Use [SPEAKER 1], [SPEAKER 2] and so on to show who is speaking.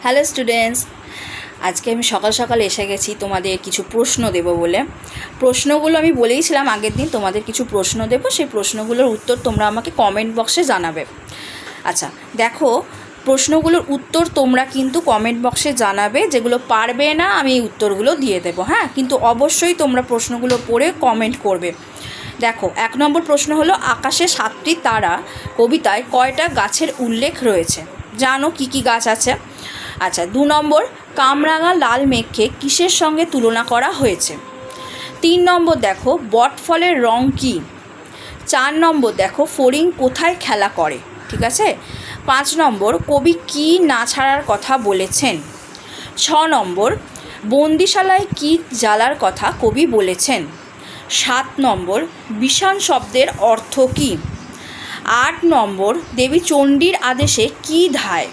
[SPEAKER 1] Hello students, আজকে আমি সকাল সকাল এসে গেছি তোমাদের কিছু প্রশ্ন দেব বলে। প্রশ্নগুলো আমি বলেইছিলাম আগের দিন তোমাদের কিছু প্রশ্ন দেব, সেই প্রশ্নগুলোর উত্তর তোমরা আমাকে কমেন্ট বক্সে জানাবে। আচ্ছা দেখো, প্রশ্নগুলোর উত্তর তোমরা কিন্তু কমেন্ট বক্সে জানাবে, যেগুলো পারবে না আমি এই উত্তরগুলো দিয়ে দেবো। হ্যাঁ, কিন্তু অবশ্যই তোমরা প্রশ্নগুলো পড়ে কমেন্ট করবে। দেখো, 1 নম্বর প্রশ্ন হলো, আকাশে 7টি তারা কবিতায় কয়টা গাছের উল্লেখ রয়েছে? জানো কি কি গাছ আছে? আচ্ছা, 2 নম্বর, কামরাঙা লাল মেঘকে কিসের সঙ্গে তুলনা করা হয়েছে? 3 নম্বর দেখো, বটফলের রং কী? 4 নম্বর দেখো, ফড়িং কোথায় খেলা করে? ঠিক আছে। 5 নম্বর, কবি কী না ছাড়ার কথা বলেছেন? 6 নম্বর, বন্দিশালায় কী জ্বালার কথা কবি বলেছেন? 7 নম্বর, বিষাণ শব্দের অর্থ কী? 8 নম্বর, দেবী চণ্ডীর আদেশে কী ধায়?